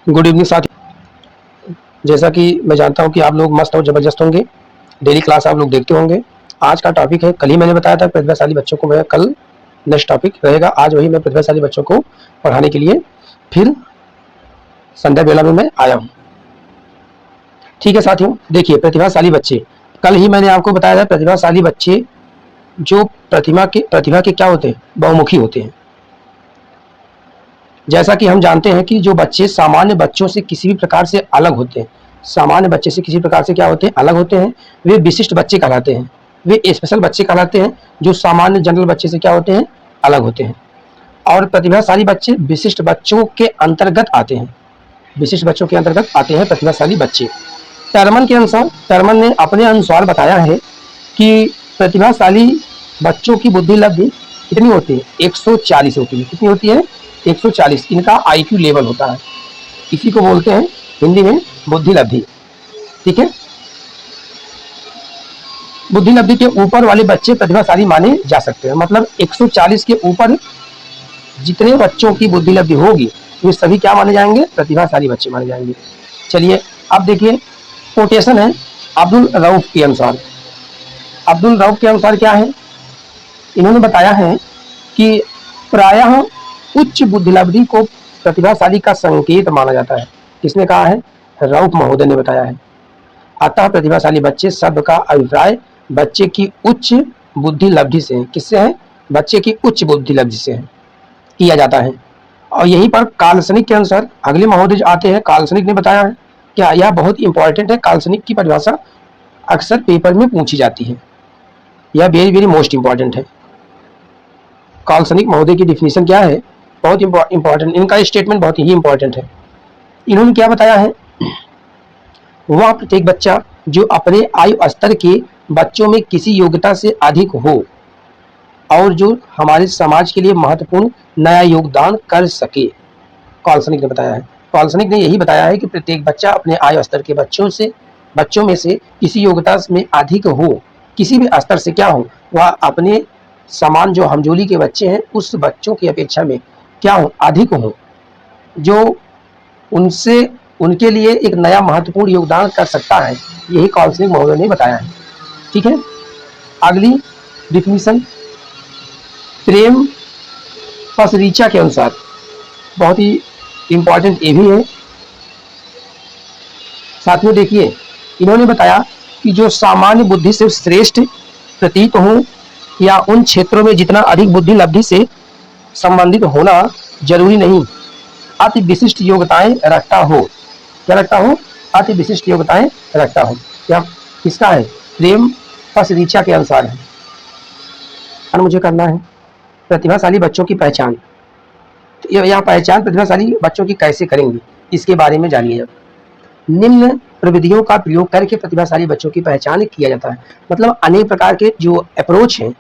Good evening साथियों। जैसा कि मैं जानता हूं कि आप लोग मस्त और ज़बरदस्त होंगे, डेली क्लास आप लोग देखते होंगे। आज का टॉपिक है, कल ही मैंने बताया था प्रतिभाशाली बच्चों को मैं कल नेक्स्ट टॉपिक रहेगा। आज वही मैं प्रतिभाशाली बच्चों को पढ़ाने के लिए फिर संध्या बेला में मैं आया हूँ। ठीक है साथियों, देखिए प्रतिभाशाली बच्चे, कल ही मैंने आपको बताया था प्रतिभाशाली बच्चे जो प्रतिभा के क्या होते हैं, बहुमुखी होते हैं। जैसा कि हम जानते हैं कि जो बच्चे सामान्य बच्चों से किसी भी प्रकार से अलग होते हैं, सामान्य बच्चे से किसी प्रकार से क्या होते हैं, अलग होते हैं, वे विशिष्ट बच्चे कहलाते हैं, वे स्पेशल बच्चे कहलाते हैं, जो सामान्य जनरल बच्चे से क्या होते हैं, अलग होते हैं। और प्रतिभाशाली बच्चे विशिष्ट बच्चों के अंतर्गत आते हैं, विशिष्ट बच्चों के अंतर्गत आते हैं प्रतिभाशाली बच्चे। टर्मन के अनुसार, टर्मन ने अपने अनुसार बताया है कि प्रतिभाशाली बच्चों की बुद्धि लब्धि कितनी होती है, 140 होती है। कितनी होती है, 140 इनका आईक्यू लेवल होता है। इसी को बोलते हैं हिंदी में बुद्धि लब्धि। ठीक है, बुद्धि लब्धि के ऊपर वाले बच्चे प्रतिभाशाली माने जा सकते हैं। मतलब 140 के ऊपर जितने बच्चों की बुद्धि लब्धि होगी वे सभी क्या माने जाएंगे, प्रतिभाशाली बच्चे माने जाएंगे। चलिए अब देखिए, कोटेशन है अब्दुल रऊफ के अनुसार। अब्दुल रऊफ के अनुसार क्या है, इन्होंने बताया है कि प्रायः उच्च बुद्धि लब्धि को प्रतिभाशाली का संकेत माना जाता है। किसने कहा है, रऊफ महोदय ने बताया है। अतः प्रतिभाशाली बच्चे शब्द का अभिप्राय बच्चे की उच्च बुद्धि लब्धि से, किससे है, बच्चे की उच्च बुद्धि लब्धि से किया जाता है। और यहीं पर काल्सनिक के अनुसार अगले महोदय आते हैं। काल्सनिक ने बताया है, क्या यह बहुत इंपॉर्टेंट है, काल्सनिक की परिभाषा अक्सर पेपर में पूछी जाती है, यह वेरी वेरी मोस्ट इंपॉर्टेंट है। काल्सनिक महोदय की डिफिनीशन क्या है, बहुत इंपॉर्टेंट, इनका स्टेटमेंट बहुत ही इंपॉर्टेंट है। इन्होंने क्या बताया है, वह प्रत्येक बच्चा जो अपने आयु स्तर के बच्चों में किसी योग्यता से अधिक हो और जो हमारे समाज के लिए महत्वपूर्ण नया योगदान कर सके, काल्सनिक ने बताया है। काल्सनिक ने यही बताया है कि प्रत्येक बच्चा अपने आयु स्तर के बच्चों में से किसी योग्यता में अधिक हो, किसी भी स्तर से क्या हो, वह अपने समान जो हमजोली के बच्चे हैं उस बच्चों की अपेक्षा में क्या हो, अधिक हो, जो उनसे उनके लिए एक नया महत्वपूर्ण योगदान कर सकता है। यही काल्सनिक महोदय ने बताया है। ठीक है, अगली डिफिनीशन प्रेम पसरीचा के अनुसार, बहुत ही इंपॉर्टेंट ये भी है। साथियों देखिए, इन्होंने बताया कि जो सामान्य बुद्धि से श्रेष्ठ प्रतीत हो या उन क्षेत्रों में जितना अधिक बुद्धि लब्धि से संबंधित होना जरूरी नहीं, अति विशिष्ट योग्यताएं रखता हो। क्या रखता हो, अति विशिष्ट योग्यताएं रखता हो। क्या किसका है, प्रेम पसरीचा के अनुसार है। और मुझे करना है प्रतिभाशाली बच्चों की पहचान। तो यह पहचान प्रतिभाशाली बच्चों की कैसे करेंगे, इसके बारे में जानिए। निम्न प्रविधियों का प्रयोग करके प्रतिभाशाली बच्चों की पहचान किया जाता है। मतलब अनेक प्रकार के जो अप्रोच हैं,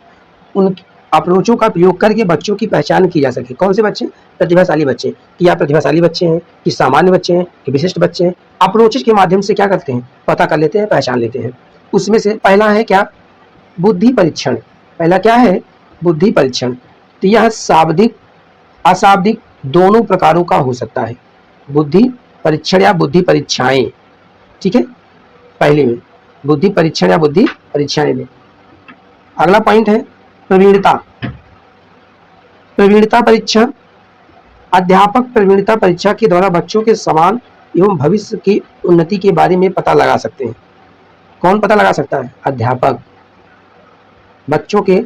उन अप्रोचों का प्रयोग करके बच्चों की पहचान की जा सके। कौन से बच्चे, प्रतिभाशाली बच्चे, कि या प्रतिभाशाली बच्चे हैं, कि सामान्य बच्चे हैं, कि विशिष्ट बच्चे हैं। अप्रोचेज के माध्यम से क्या करते हैं, पता कर लेते हैं, पहचान लेते हैं। उसमें से पहला है क्या, बुद्धि परीक्षण। पहला क्या है, बुद्धि परीक्षण। तो यह शाब्दिक अशाब्दिक दोनों प्रकारों का हो सकता है, बुद्धि परीक्षण या बुद्धि परीक्षाएं। ठीक है, पहले में बुद्धि परीक्षण या बुद्धि परीक्षाएं में। अगला पॉइंट है प्रवीणता। प्रवीणता परीक्षा, अध्यापक प्रवीणता परीक्षा के द्वारा बच्चों के समान एवं भविष्य की उन्नति के बारे में पता लगा सकते हैं। कौन पता लगा सकता है, अध्यापक बच्चों के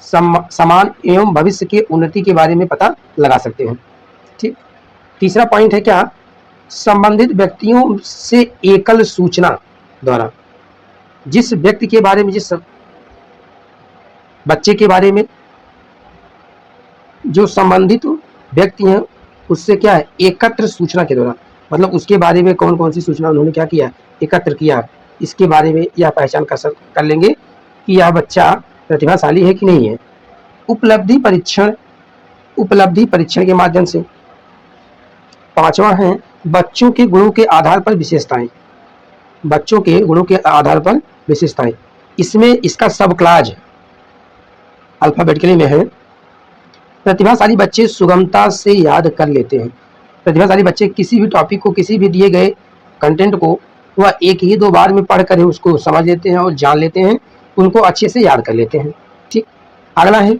समान एवं भविष्य के उन्नति के बारे में पता लगा सकते हैं। ठीक, तीसरा पॉइंट है क्या, संबंधित व्यक्तियों से एकल सूचना द्वारा, जिस व्यक्ति के बारे में, जिस बच्चे के बारे में जो संबंधित व्यक्ति हैं उससे क्या है, एकत्र सूचना के द्वारा, मतलब उसके बारे में कौन कौन सी सूचना उन्होंने क्या किया, एकत्र किया, इसके बारे में यह पहचान कर लेंगे कि यह बच्चा प्रतिभाशाली है कि नहीं है। उपलब्धि परीक्षण, उपलब्धि परीक्षण के माध्यम से। पांचवा है बच्चों के गुणों के आधार पर विशेषताएं। बच्चों के गुणों के आधार पर विशेषताएं, इसमें इसका सब क्लाज अल्फाबेटिकली में है। प्रतिभाशाली बच्चे सुगमता से याद कर लेते हैं। प्रतिभाशाली बच्चे किसी भी टॉपिक को, किसी भी दिए गए कंटेंट को वह एक ही दो बार में पढ़ कर उसको समझ लेते हैं और जान लेते हैं, उनको अच्छे से याद कर लेते हैं। ठीक, अगला है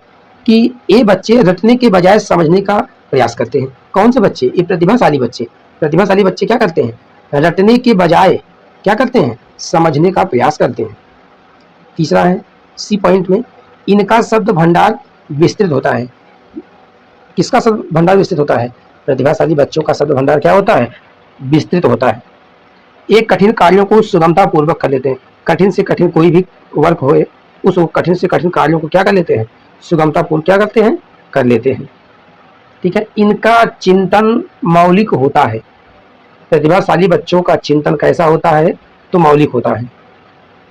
कि ये बच्चे रटने के बजाय समझने का प्रयास करते हैं। कौन से बच्चे? ये प्रतिभाशाली बच्चे। प्रतिभाशाली बच्चे क्या करते हैं? रटने के बजाय क्या करते हैं? समझने का प्रयास करते हैं। तीसरा है सी पॉइंट में, इनका शब्द भंडार विस्तृत होता है। किसका शब्द भंडार विस्तृत होता है? प्रतिभाशाली बच्चों का शब्द भंडार क्या होता है? विस्तृत होता है। एक कठिन कार्यों को सुगमता पूर्वक कर लेते हैं। कठिन से कठिन कोई भी वर्क हो, उस कठिन से कठिन कार्यों को क्या कर लेते हैं? सुगमता पूर्वक क्या करते हैं? कर लेते हैं। ठीक है, इनका चिंतन मौलिक होता है। प्रतिभाशाली बच्चों का चिंतन कैसा होता है? तो मौलिक होता है।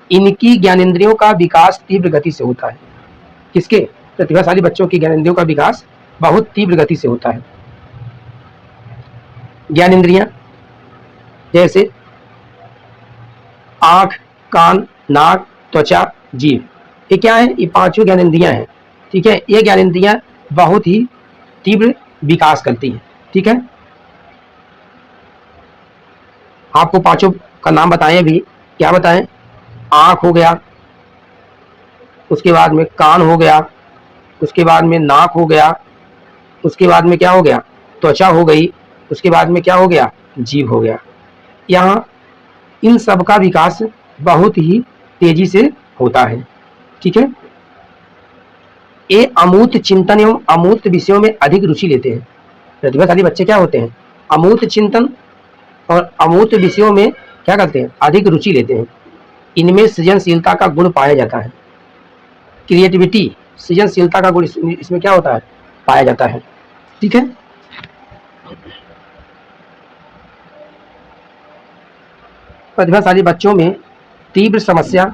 इनकी ज्ञानेंद्रियों का विकास तीव्र गति से होता है। किसके? प्रतिभाशाली बच्चों की ज्ञानेंद्रियों का विकास बहुत तीव्र गति से होता है। ज्ञानेंद्रियां जैसे आंख, कान, नाक, त्वचा, जीभ, ये क्या है? ये पांचों ज्ञानेंद्रियां हैं। ठीक है, ये ज्ञानेंद्रियां बहुत ही तीव्र विकास करती है। ठीक है, आपको पांचों का नाम बताएं भी। क्या बताएं? आंख हो गया, उसके बाद में कान हो गया, उसके बाद में नाक हो गया, उसके बाद में क्या हो गया? त्वचा हो गई, उसके बाद में क्या हो गया? जीभ हो गया। यहाँ इन सब का विकास बहुत ही तेजी से होता है। ठीक है, ये अमूर्त चिंतन एवं अमूर्त विषयों में अधिक रुचि लेते हैं। प्रतिभाशाली बच्चे क्या होते हैं? अमूर्त चिंतन और अमूर्त विषयों में क्या करते हैं? अधिक रुचि लेते हैं। इनमें सृजनशीलता का गुण पाया जाता है। क्रिएटिविटी, सृजनशीलता का गुण इसमें क्या होता है? पाया जाता है। ठीक है, प्रतिभाशाली बच्चों में तीव्र समस्या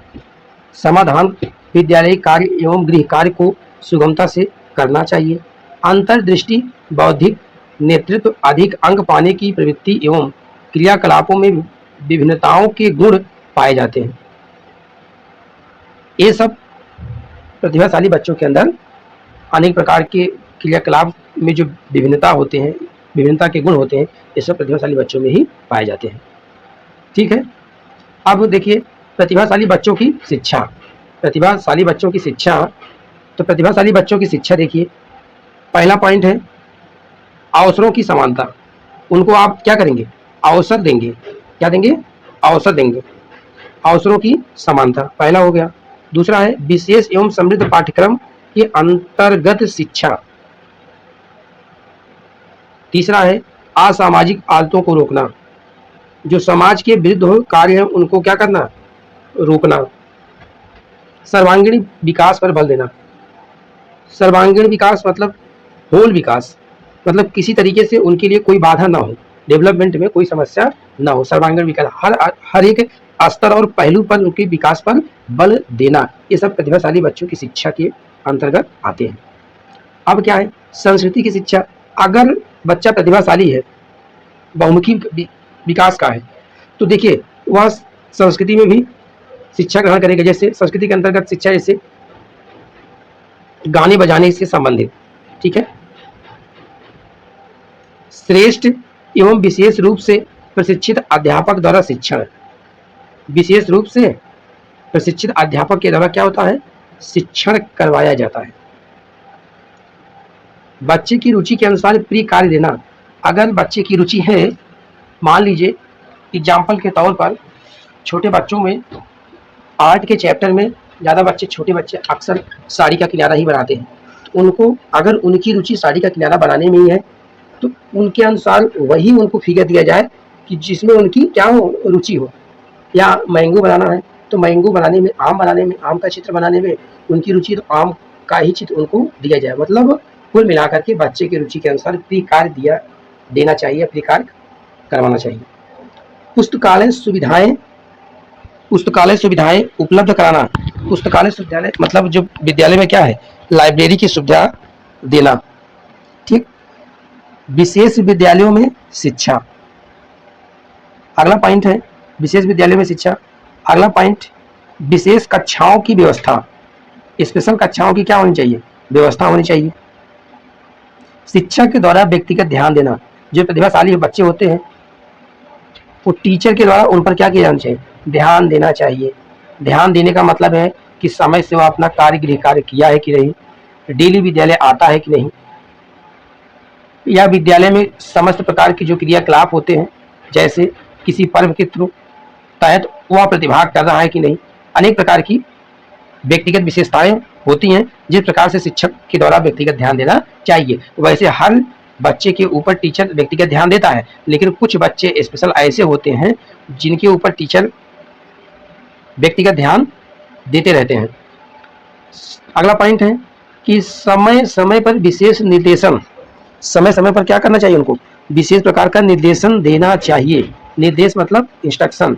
समाधान, विद्यालय कार्य एवं गृह कार्य को सुगमता से करना चाहिए। अंतर्दृष्टि, बौद्धिक नेतृत्व, अधिक अंक पाने की प्रवृत्ति एवं क्रियाकलापों में विभिन्नताओं के गुण पाए जाते हैं। ये सब प्रतिभाशाली बच्चों के अंदर अनेक प्रकार के क्रियाकलाप में जो विभिन्नता होते हैं, विभिन्नता के गुण होते हैं, ये सब प्रतिभाशाली बच्चों में ही पाए जाते हैं। ठीक है, अब देखिए प्रतिभाशाली बच्चों की शिक्षा। प्रतिभाशाली बच्चों की शिक्षा, तो प्रतिभाशाली बच्चों की शिक्षा देखिए, पहला पॉइंट है अवसरों की समानता। उनको आप क्या करेंगे? अवसर देंगे। क्या देंगे? अवसर देंगे। अवसरों की समानता पहला हो गया। दूसरा है विशेष एवं समृद्ध पाठ्यक्रम के अंतर्गत शिक्षा। तीसरा है असामाजिक आदतों को रोकना। जो समाज के विरुद्ध हो कार्य है उनको क्या करना? रोकना। सर्वांगीण विकास पर बल देना। सर्वांगीण विकास मतलब होल विकास, मतलब किसी तरीके से उनके लिए कोई बाधा ना हो, डेवलपमेंट में कोई समस्या ना हो। सर्वांगीण विकास, हर एक स्तर और पहलू पर उनके विकास पर बल देना, ये सब प्रतिभाशाली बच्चों की शिक्षा के अंतर्गत आते हैं। अब क्या है? संस्कृति की शिक्षा। अगर बच्चा प्रतिभाशाली है, बहुमुखी विकास का है, तो देखिए वह संस्कृति में भी शिक्षा ग्रहण करेगा। जैसे संस्कृति के अंतर्गत शिक्षा, जैसे गाने बजाने से संबंधित। ठीक है, श्रेष्ठ एवं विशेष रूप से प्रशिक्षित अध्यापक द्वारा शिक्षण। विशेष रूप से प्रशिक्षित अध्यापक के द्वारा क्या होता है? शिक्षण करवाया जाता है। बच्चे की रुचि के अनुसार प्रिय कार्य देना। अगर बच्चे की रुचि है, मान लीजिए एग्जाम्पल के तौर पर छोटे बच्चों में आर्ट के चैप्टर में ज़्यादा बच्चे, छोटे बच्चे अक्सर साड़ी का किनारा ही बनाते हैं। तो उनको, अगर उनकी रुचि साड़ी का किनारा बनाने में ही है, तो उनके अनुसार वही उनको फिगर दिया जाए कि जिसमें उनकी क्या हो? रुचि हो। या मैंगो बनाना है तो मैंगो बनाने में, आम बनाने में, आम का चित्र बनाने में उनकी रुचि, तो आम का ही चित्र उनको दिया जाए। मतलब कुल मिलाकर के बच्चे की रुचि के अनुसार प्रिय कार्य देना चाहिए, प्रिय कार्य करवाना चाहिए। पुस्तकालय सुविधाएं उपलब्ध कराना। पुस्तकालय सुविधालय मतलब जो विद्यालय में क्या है? लाइब्रेरी की सुविधा देना। ठीक, विशेष विद्यालयों में शिक्षा। अगला पॉइंट है विशेष विद्यालयों में शिक्षा। अगला पॉइंट विशेष कक्षाओं की व्यवस्था। स्पेशल कक्षाओं की क्या होनी चाहिए? व्यवस्था होनी चाहिए। शिक्षा के द्वारा व्यक्तिगत ध्यान देना। जो प्रतिभाशाली बच्चे होते हैं वो टीचर के द्वारा उन पर क्या किया जाना चाहिए, ध्यान देना चाहिए। ध्यान देने का मतलब है कि समय से वह अपना गृह कार्य किया है कि नहीं, डेली विद्यालय आता है कि नहीं, या विद्यालय में समस्त प्रकार की जो क्रियाकलाप होते हैं जैसे किसी पर्व के थ्रू तहत वह प्रतिभाग कर रहा है कि नहीं। अनेक प्रकार की व्यक्तिगत विशेषताएं होती हैं जिस प्रकार से शिक्षक के द्वारा व्यक्तिगत ध्यान देना चाहिए। वैसे हर बच्चे के ऊपर टीचर व्यक्तिगत ध्यान देता है, लेकिन कुछ बच्चे स्पेशल ऐसे होते हैं जिनके ऊपर टीचर व्यक्तिगत ध्यान देते रहते हैं। अगला पॉइंट है कि समय समय पर विशेष निर्देशन, समय समय पर क्या करना चाहिए, उनको विशेष प्रकार का निर्देशन देना चाहिए। निर्देश मतलब इंस्ट्रक्शन,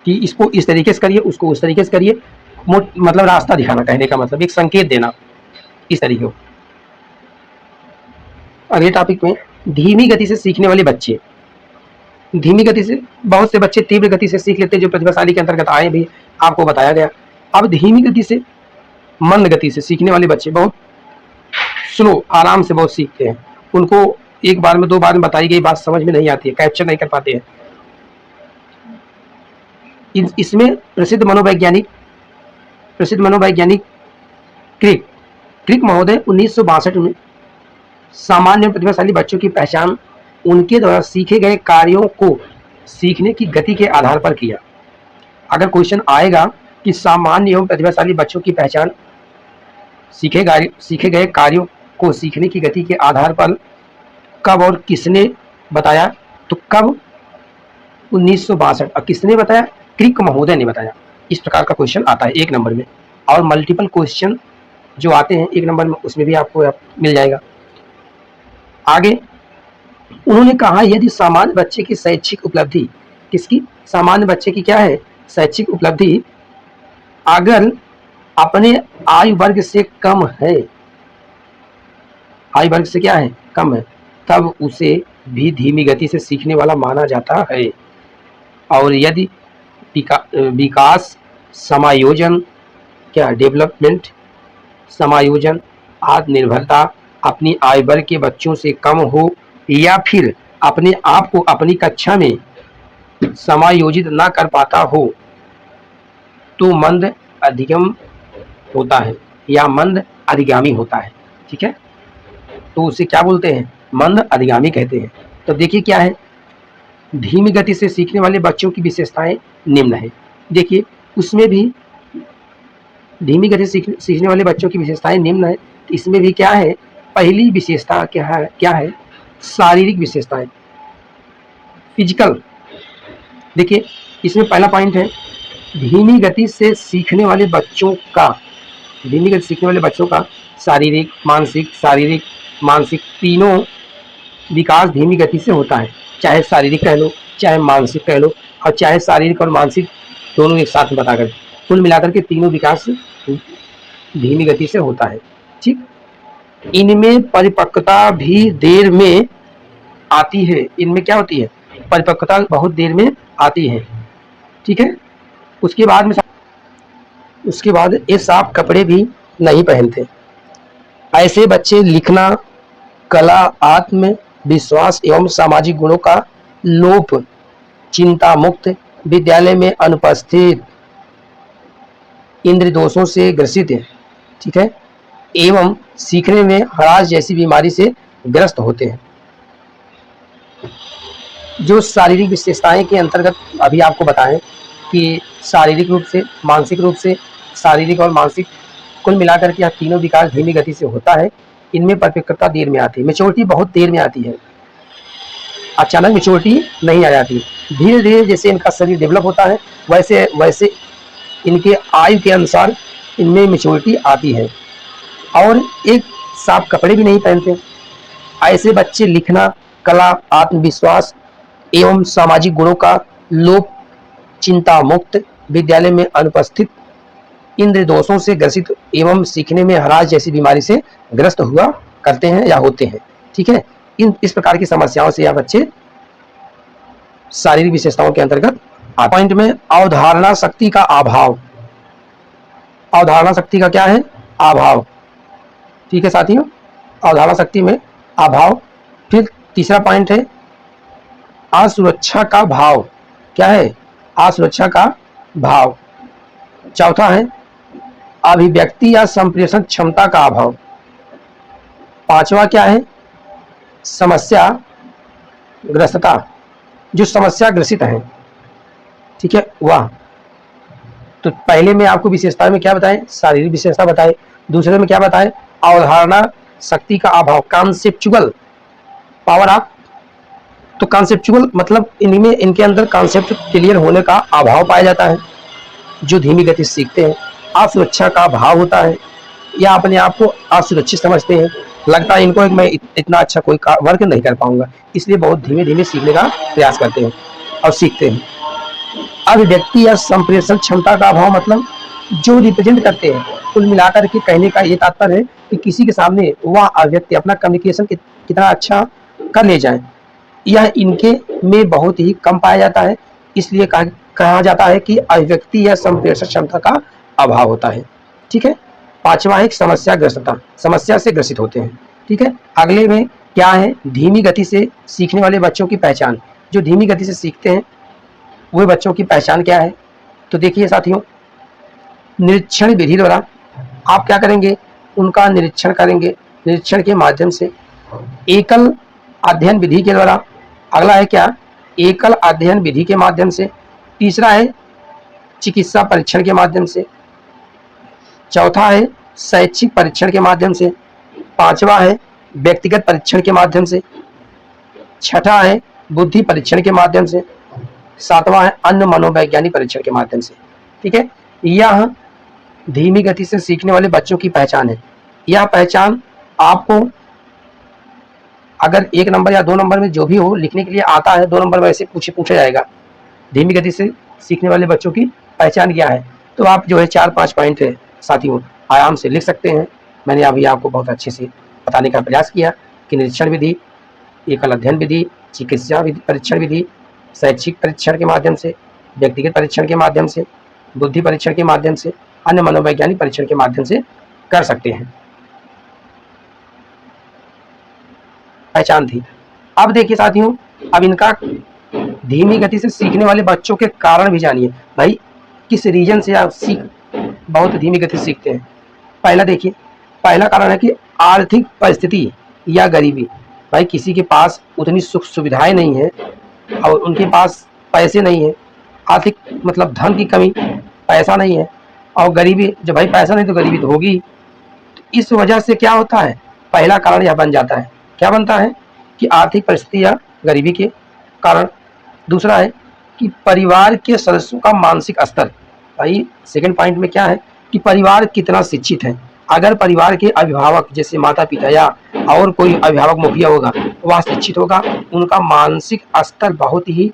कि इसको इस तरीके से करिए, उसको उस तरीके से करिए, मतलब रास्ता दिखाना, कहने का मतलब एक संकेत देना, इस तरीके को। अगले टॉपिक में धीमी गति से सीखने वाले बच्चे। धीमी गति से बहुत से बच्चे तीव्र गति से सीख लेते हैं जो प्रतिभाशाली के अंतर्गत आए भी, आपको बताया गया। अब धीमी गति से मंद गति से सीखने वाले बच्चे बहुत स्लो, आराम से बहुत सीखते हैं। उनको एक बार में दो बार में बताई गई बात समझ में नहीं आती है, कैप्चर नहीं कर पाते हैं। इसमें प्रसिद्ध मनोवैज्ञानिक क्रिक महोदय 1962 में सामान्य प्रतिभाशाली बच्चों की पहचान उनके द्वारा सीखे गए कार्यों को सीखने की गति के आधार पर किया। अगर क्वेश्चन आएगा कि सामान्य एवं प्रतिभाशाली बच्चों की पहचान सीखे गए कार्यों को सीखने की गति के आधार पर कब और किसने बताया, तो कब 1962, और किसने बताया, क्रिक महोदय ने बताया। इस प्रकार का क्वेश्चन आता है 1 नंबर में, और मल्टीपल क्वेश्चन जो आते हैं 1 नंबर में उसमें भी आपको मिल जाएगा। आगे उन्होंने कहा यदि सामान्य बच्चे की शैक्षिक उपलब्धि, किसकी, सामान्य बच्चे की क्या है, शैक्षिक उपलब्धि अगर अपने आयु वर्ग से कम है, आयु वर्ग से क्या है, कम है, तब उसे भी धीमी गति से सीखने वाला माना जाता है। और यदि विकास समायोजन, क्या, डेवलपमेंट समायोजन, आत्मनिर्भरता अपनी आयु वर्ग के बच्चों से कम हो, या फिर अपने आप को अपनी कक्षा में समायोजित ना कर पाता हो, तो मंद अधिगम होता है या मंद अधिगामी होता है। ठीक है, तो उसे क्या बोलते हैं, मंद अधिगामी कहते हैं। तो देखिए क्या है, धीमी गति से सीखने वाले बच्चों की विशेषताएं निम्न है। देखिए उसमें भी धीमी गति से सीखने वाले बच्चों की विशेषताएं निम्न है, तो इसमें भी क्या है, पहली विशेषता क्या है, शारीरिक विशेषताएं, फिजिकल। देखिए इसमें पहला पॉइंट है धीमी गति से सीखने वाले बच्चों का शारीरिक मानसिक तीनों विकास धीमी गति से होता है। चाहे शारीरिक कह लो, चाहे मानसिक कह लो, और चाहे शारीरिक और मानसिक दोनों एक साथ बताकर, कुल मिलाकर के तीनों विकास धीमी गति से होता है। ठीक, इनमें परिपक्वता भी देर में आती है। इनमें क्या होती है, परिपक्वता बहुत देर में आती है। ठीक है, उसके बाद ये साफ कपड़े भी नहीं पहनते। ऐसे बच्चे लिखना, कला, आत्मविश्वास एवं सामाजिक गुणों का लोप, चिंता मुक्त, विद्यालय में अनुपस्थित, इंद्र दोषों से ग्रसित है, ठीक है, एवं सीखने में हरास जैसी बीमारी से ग्रस्त होते हैं। जो शारीरिक विशेषताएं के अंतर्गत अभी आपको बताएं कि शारीरिक रूप से, मानसिक रूप से, शारीरिक और मानसिक कुल मिलाकर के तीनों विकास धीमी गति से होता है। इनमें परिपक्वता देर में आती है, मैच्योरिटी बहुत देर में आती है, अचानक मैच्योरिटी नहीं आ जाती। धीरे धीरे जैसे इनका शरीर डेवलप होता है वैसे वैसे इनके आयु के अनुसार इनमें मैच्योरिटी आती है। और एक साफ कपड़े भी नहीं पहनते। ऐसे बच्चे लिखना, कला, आत्मविश्वास एवं सामाजिक गुणों का लोप, चिंता मुक्त, विद्यालय में अनुपस्थित, इंद्र दोषों से ग्रसित एवं सीखने में हरास जैसी बीमारी से ग्रस्त हुआ करते हैं या होते हैं। ठीक है, इस प्रकार की समस्याओं से यह बच्चे शारीरिक विशेषताओं के अंतर्गत पॉइंट में अवधारणा शक्ति का अभाव। अवधारणा शक्ति का क्या है, अभाव। ठीक है साथियों, अवधारणा शक्ति में अभाव। फिर तीसरा पॉइंट है असुरक्षा का भाव। क्या है? असुरक्षा का भाव। चौथा है अभिव्यक्ति या संप्रेषण क्षमता का अभाव। पांचवा क्या है? समस्या ग्रस्तता, जो समस्या ग्रसित है, ठीक है वह। तो पहले में आपको विशेषता में क्या बताए? शारीरिक विशेषता बताए। दूसरे में क्या बताए? अवधारणा शक्ति का अभाव, कॉन्सेप्चुअल पावर ऑफ। तो कॉन्सेप्चुअल मतलब इनमें इनके अंदर कॉन्सेप्ट क्लियर होने का अभाव पाया जाता है, जो धीमी गति से सीखते हैं। असुरक्षा का भाव होता है, या अपने आप को असुरक्षित समझते हैं, लगता है इनको मैं इतना अच्छा कोई वर्क नहीं कर पाऊंगा, इसलिए बहुत धीमे धीमे सीखने का प्रयास करते हैं और सीखते हैं। अभिव्यक्ति या संप्रेषण क्षमता का अभाव मतलब जो रिप्रेजेंट करते हैं। कुल मिलाकर के कहने का ये तात्पर्य है कि किसी के सामने वह अभिव्यक्ति अपना कम्युनिकेशन कितना अच्छा कर ले जाए, यह इनके में बहुत ही कम पाया जाता है, इसलिए कहा जाता है कि अभिव्यक्ति या संप्रेषण क्षमता का अभाव होता है। ठीक है। पांचवा है समस्या ग्रस्तता, समस्या से ग्रसित होते हैं। ठीक है। अगले में क्या है? धीमी गति से सीखने वाले बच्चों की पहचान। जो धीमी गति से सीखते हैं वे बच्चों की पहचान क्या है? तो देखिए साथियों, निरीक्षण विधि द्वारा आप क्या करेंगे? उनका निरीक्षण करेंगे, निरीक्षण के माध्यम से। एकल अध्ययन विधि के द्वारा। अगला है क्या? एकल अध्ययन विधि के माध्यम से। तीसरा है चिकित्सा परीक्षण के माध्यम से। चौथा है शैक्षिक परीक्षण के माध्यम से। पांचवा है व्यक्तिगत परीक्षण के माध्यम से। छठा है बुद्धि परीक्षण के माध्यम से। सातवां है अन्य मनोवैज्ञानिक परीक्षण के माध्यम से। ठीक है। यह धीमी गति से सीखने वाले बच्चों की पहचान है। यह पहचान आपको अगर 1 नंबर या 2 नंबर में जो भी हो लिखने के लिए आता है, 2 नंबर में ऐसे पूछा जाएगा धीमी गति से सीखने वाले बच्चों की पहचान क्या है, तो आप जो है 4-5 पॉइंट है साथियों आराम से लिख सकते हैं। मैंने अभी आपको बहुत अच्छे से बताने का प्रयास किया कि निरीक्षण विधि, एकल अध्ययन विधि, चिकित्सा परीक्षण विधि, शैक्षिक परीक्षण के माध्यम से, व्यक्तिगत परीक्षण के माध्यम से, बुद्धि परीक्षण के माध्यम से, अन्य मनोवैज्ञानिक परीक्षण के माध्यम से कर सकते हैं। पहचान थी। अब देखिए साथियों, अब इनका धीमी गति से सीखने वाले बच्चों के कारण भी जानिए। भाई किस रीजन से आप बहुत धीमी गति से सीखते हैं? पहला देखिए, पहला कारण है कि आर्थिक परिस्थिति या गरीबी। भाई किसी के पास उतनी सुख सुविधाएं नहीं है और उनके पास पैसे नहीं है, आर्थिक मतलब धन की कमी, पैसा नहीं है और गरीबी। जब भाई पैसा नहीं तो गरीबी तो होगी। तो इस वजह से क्या होता है? पहला कारण यह बन जाता है। क्या बनता है? कि आर्थिक परिस्थिति या गरीबी के कारण। दूसरा है कि परिवार के सदस्यों का मानसिक स्तर। भाई सेकंड पॉइंट में क्या है कि परिवार कितना शिक्षित है। अगर परिवार के अभिभावक जैसे माता पिता या और कोई अभिभावक मुखिया होगा वह शिक्षित होगा, उनका मानसिक स्तर बहुत ही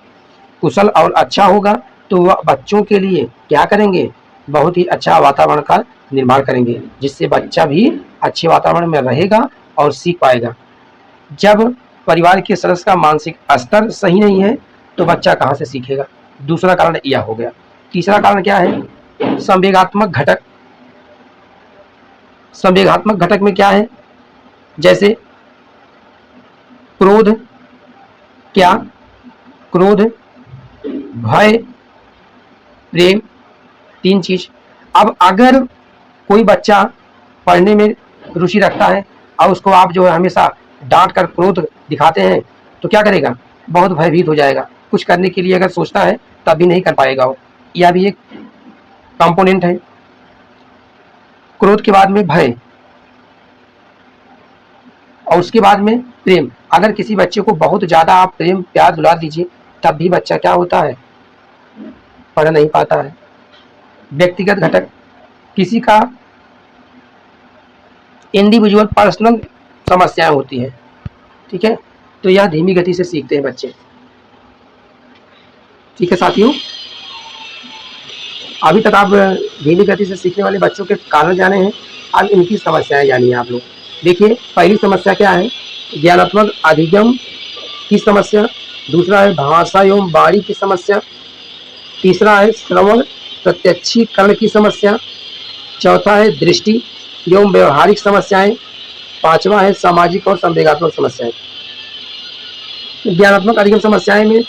कुशल और अच्छा होगा, तो वह बच्चों के लिए क्या करेंगे? बहुत ही अच्छा वातावरण का निर्माण करेंगे, जिससे बच्चा भी अच्छे वातावरण में रहेगा और सीख पाएगा। जब परिवार के सदस्य का मानसिक स्तर सही नहीं है तो बच्चा कहाँ से सीखेगा? दूसरा कारण यह हो गया। तीसरा कारण क्या है? संवेगात्मक घटक। संवेगात्मक घटक में क्या है? जैसे क्रोध, क्या? क्रोध, भय, प्रेम, 3 चीज। अब अगर कोई बच्चा पढ़ने में रुचि रखता है और उसको आप जो है हमेशा डांट कर क्रोध दिखाते हैं तो क्या करेगा? बहुत भयभीत हो जाएगा। कुछ करने के लिए अगर सोचता है तब भी नहीं कर पाएगा वो। यह भी एक कंपोनेंट है। क्रोध के बाद में भय और उसके बाद में प्रेम। अगर किसी बच्चे को बहुत ज्यादा आप प्रेम प्यार दुलार दीजिए तब भी बच्चा क्या होता है? पढ़ नहीं पाता है। व्यक्तिगत घटक, किसी का इंडिविजुअल पर्सनल समस्याएं होती है। ठीक है। तो यह धीमी गति से सीखते हैं बच्चे। ठीक है साथियों, अभी तक आप धीमी गति से सीखने वाले बच्चों के कारण जाने हैं, अब इनकी समस्याएं जानिए आप लोग। देखिए पहली समस्या क्या है? ज्ञानात्मक अधिगम की समस्या। दूसरा है भाषा एवं वाणी की समस्या। तीसरा है श्रवण प्रत्यक्षीकरण की समस्या। चौथा है दृष्टि एवं व्यवहारिक समस्याएं। पांचवा है सामाजिक और संवेगात्मक समस्याएं। ज्ञानात्मक अधिगम समस्याएं में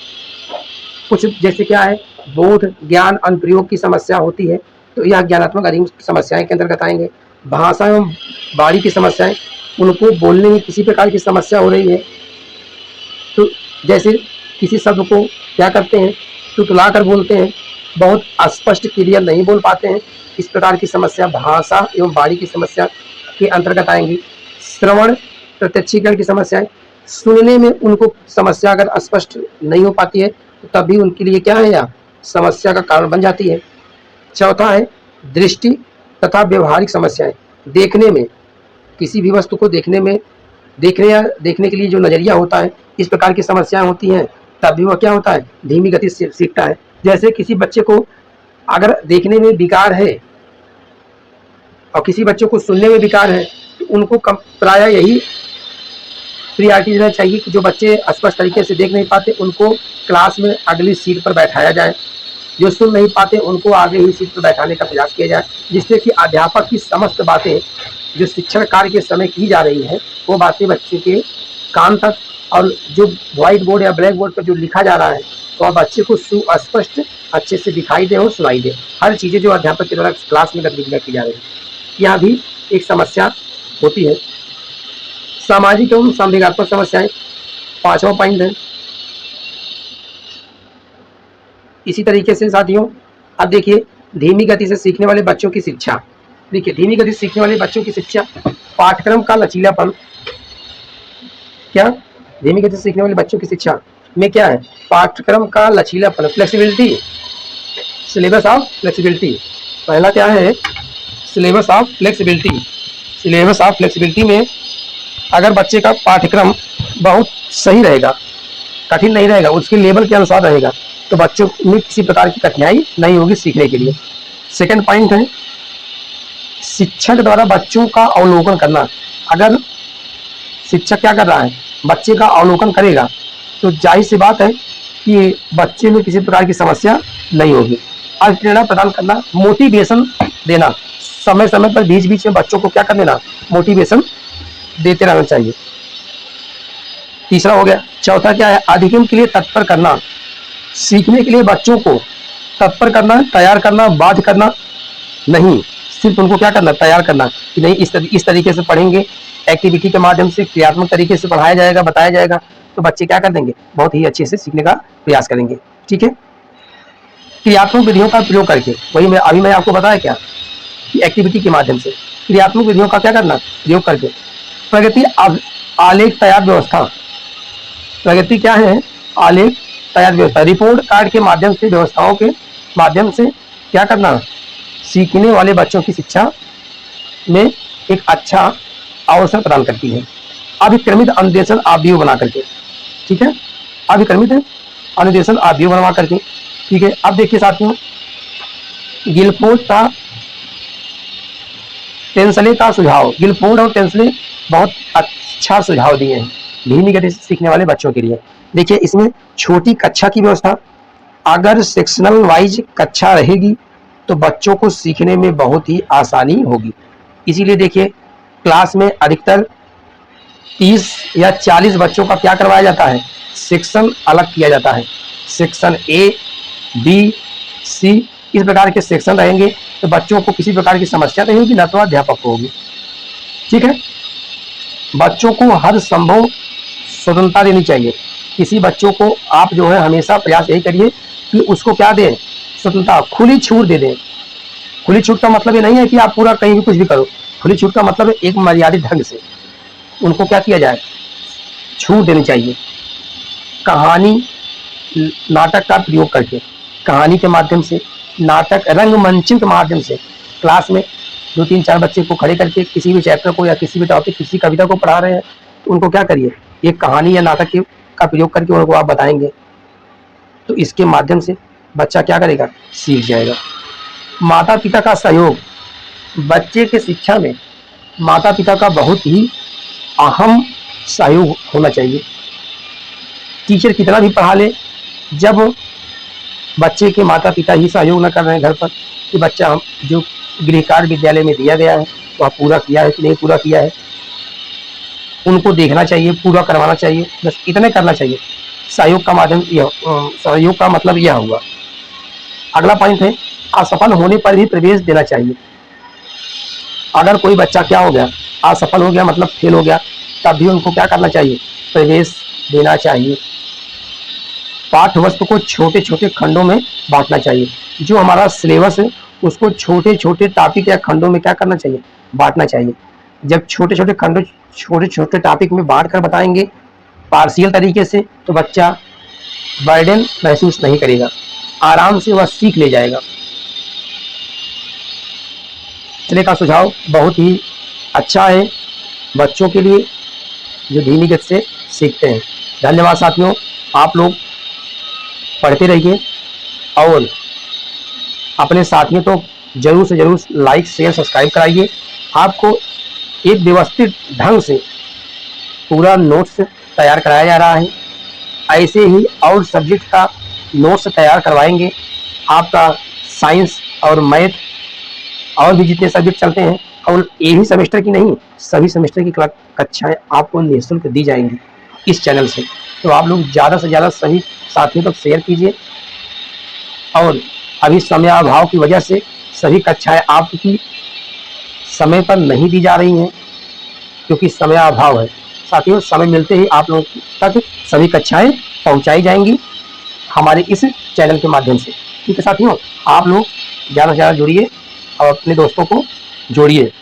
कुछ जैसे क्या है, बोध, ज्ञान, अनुप्रयोग की समस्या होती है, तो यह ज्ञानात्मक अधिगम समस्याएं के अंतर्गत आएंगे। भाषा एवं वाणी की समस्याएं, उनको बोलने में किसी प्रकार की समस्या हो रही है, तो जैसे किसी शब्द को क्या करते हैं, टुटला कर बोलते हैं, बहुत अस्पष्ट क्लियर नहीं बोल पाते हैं, इस प्रकार की समस्या भाषा एवं वाणी की समस्या के अंतर्गत आएंगी। श्रवण प्रत्यक्षीकरण की समस्याएं, सुनने में उनको समस्या अगर स्पष्ट नहीं हो पाती है तो तभी उनके लिए क्या है, यह समस्या का कारण बन जाती है। चौथा है दृष्टि तथा व्यवहारिक समस्याएं, देखने में, किसी भी वस्तु को देखने में, देखने के लिए जो नजरिया होता है, इस प्रकार की समस्याएं होती हैं, तभी वह क्या होता है, धीमी गति से सीखता है। जैसे किसी बच्चे को अगर देखने में विकार है और किसी बच्चे को सुनने में विकार है, तो उनको प्राय यही प्रियॉरिटी देना चाहिए कि जो बच्चे स्पष्ट तरीके से देख नहीं पाते उनको क्लास में अगली सीट पर बैठाया जाए, जो सुन नहीं पाते उनको आगे ही सीट पर बैठाने का प्रयास किया जाए, जिससे कि अध्यापक की समस्त बातें जो शिक्षण कार्य के समय की जा रही हैं वो बातें बच्चे के कान तक, और जो व्हाइट बोर्ड या ब्लैक बोर्ड पर जो लिखा जा रहा है तो अब बच्चे को सुस्पष्ट अच्छे से दिखाई दे और सुनाई दे, हर चीज़ें जो अध्यापक के द्वारा क्लास में गतिविधियाँ की जा रही है। यहाँ भी एक समस्या होती है। सामाजिक एवं संवेगात्मक समस्याएं, पांचवा पॉइंट है। इसी तरीके से साथियों अब देखिए, धीमी गति से सीखने वाले बच्चों की शिक्षा, देखिए धीमी गति से सीखने वाले बच्चों की शिक्षा, पाठ्यक्रम का लचीलापन, क्या धीमी गति से सीखने वाले बच्चों की शिक्षा में क्या है, पाठ्यक्रम का लचीलापन, फ्लेक्सिबिलिटी, सिलेबस ऑफ फ्लेक्सिबिलिटी। पहला क्या है, syllabus of flexibility. Syllabus of flexibility में अगर बच्चे का पाठ्यक्रम बहुत सही रहेगा, कठिन नहीं रहेगा, उसके लेवल के अनुसार रहेगा, तो बच्चों में किसी प्रकार की कठिनाई नहीं होगी सीखने के लिए। सेकंड पॉइंट है शिक्षक द्वारा बच्चों का अवलोकन करना। अगर शिक्षक क्या कर रहा है, बच्चे का अवलोकन करेगा, तो जाहिर सी बात है कि बच्चे में किसी प्रकार की समस्या नहीं होगी। और प्रेरणा प्रदान करना, मोटिवेशन देना, समय समय पर बीच बीच में बच्चों को क्या कर देना, मोटिवेशन देते रहना चाहिए। तीसरा हो गया। चौथा क्या है, अधिगम के लिए तत्पर करना, सीखने के लिए बच्चों को तत्पर करना, तैयार करना, बाध्य करना नहीं, सिर्फ उनको क्या करना, तैयार करना कि नहीं इस तरीके से पढ़ेंगे, एक्टिविटी के माध्यम से क्रियात्मक तरीके से पढ़ाया जाएगा, बताया जाएगा, तो बच्चे क्या कर देंगे, बहुत ही अच्छे से सीखने का प्रयास करेंगे। ठीक है, क्रियात्मक विधियों का प्रयोग करके, वही मैं आपको बताया क्या कि एक्टिविटी के माध्यम से क्रियात्मक विधियों का क्या करना, प्रयोग करके प्रगति आलेख तैयार व्यवस्था। प्रगति क्या है, आलेख तैयार व्यवस्था, रिपोर्ट कार्ड के माध्यम से, व्यवस्थाओं के माध्यम से क्या करना, सीखने वाले बच्चों की शिक्षा में एक अच्छा अवसर प्रदान करती है। अभिक्रमित अनुदेशन ऑडियो बना करके, ठीक है, अभिक्रमित अनुदेशन ऑडियो बनवा करके। ठीक है, अब देखिए साथियों, गिलफोर्ड का टेंसले का सुझाव, गिलफोर्ड और टेंसले बहुत अच्छा सुझाव दिए हैं धीमी गति से सीखने वाले बच्चों के लिए। देखिए इसमें छोटी कक्षा की व्यवस्था, अगर सेक्शनल वाइज कक्षा रहेगी तो बच्चों को सीखने में बहुत ही आसानी होगी। इसीलिए देखिए क्लास में अधिकतर 30 या 40 बच्चों का क्या करवाया जाता है, सेक्शन अलग किया जाता है। सेक्शन ए, बी, सी, इस प्रकार के सेक्शन रहेंगे तो बच्चों को किसी प्रकार की समस्या नहीं होगी, न तो अध्यापक को होगी। ठीक है, बच्चों को हर संभव स्वतंत्रता देनी चाहिए। किसी बच्चों को आप जो है हमेशा प्रयास यही करिए कि उसको क्या दें, स्वतंत्रता, खुली छूट दे दें। खुली छूट का मतलब ये नहीं है कि आप पूरा कहीं भी कुछ भी करो, खुली छूट का मतलब है एक मर्यादित ढंग से उनको क्या किया जाए, छूट देनी चाहिए। कहानी नाटक का प्रयोग करके, कहानी के माध्यम से, नाटक रंगमंचन के माध्यम से क्लास में 2-3-4 बच्चे को खड़े करके किसी भी चैप्टर को या किसी भी टॉपिक, किसी कविता को पढ़ा रहे हैं तो उनको क्या करिए, एक कहानी या नाटक का प्रयोग करके उनको आप बताएंगे, तो इसके माध्यम से बच्चा क्या करेगा, सीख जाएगा। माता पिता का सहयोग, बच्चे के शिक्षा में माता पिता का बहुत ही अहम सहयोग होना चाहिए। टीचर कितना भी पढ़ा ले, जब बच्चे के माता पिता ही सहयोग न कर रहे हैं घर पर कि बच्चा जो गृह कार्य विद्यालय में दिया गया है वह पूरा किया है कि नहीं पूरा किया है, उनको देखना चाहिए, पूरा करवाना चाहिए, बस इतने करना चाहिए। सहयोग का मतलब यह हुआ। अगला पॉइंट है, असफल होने पर भी प्रवेश देना चाहिए। अगर कोई बच्चा क्या हो गया, असफल हो गया मतलब फेल हो गया, तब भी उनको क्या करना चाहिए, प्रवेश देना चाहिए। पाठ्य वस्तु को छोटे छोटे खंडों में बांटना चाहिए। जो हमारा सिलेबस है उसको छोटे छोटे टॉपिक या खंडों में क्या करना चाहिए, बांटना चाहिए। जब छोटे छोटे खंडों, छोटे छोटे टॉपिक में बांट कर बताएंगे पार्शियल तरीके से, तो बच्चा बर्डन महसूस नहीं करेगा, आराम से वह सीख ले जाएगा। पिछले का सुझाव बहुत ही अच्छा है बच्चों के लिए जो धीमी गति से सीखते हैं। धन्यवाद साथियों, आप लोग पढ़ते रहिए और अपने साथियों को जरूर से जरूर लाइक शेयर सब्सक्राइब कराइए। आपको एक व्यवस्थित ढंग से पूरा नोट्स तैयार कराया जा रहा है। ऐसे ही और सब्जेक्ट का नोट्स तैयार करवाएंगे। आपका साइंस और मैथ और भी जितने सब्जेक्ट चलते हैं, और यही सेमेस्टर की नहीं, सभी सेमेस्टर की कक्षाएं आपको निःशुल्क दी जाएंगी इस चैनल से। तो आप लोग ज़्यादा से ज़्यादा सभी साथियों तक शेयर कीजिए। और अभी समयाभाव की वजह से सभी कक्षाएं आपकी समय पर नहीं दी जा रही हैं, क्योंकि समयाभाव है। साथियों, समय मिलते ही आप लोगों तक सभी कक्षाएं पहुंचाई जाएंगी हमारे इस चैनल के माध्यम से। ठीक है साथियों, आप लोग ज़्यादा से ज़्यादा जुड़िए और अपने दोस्तों को जोड़िए।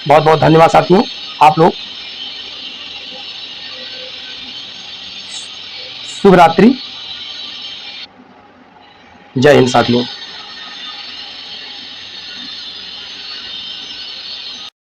बहुत बहुत धन्यवाद साथियों, आप लोग शुभ रात्रि, जय हिंद साथियों।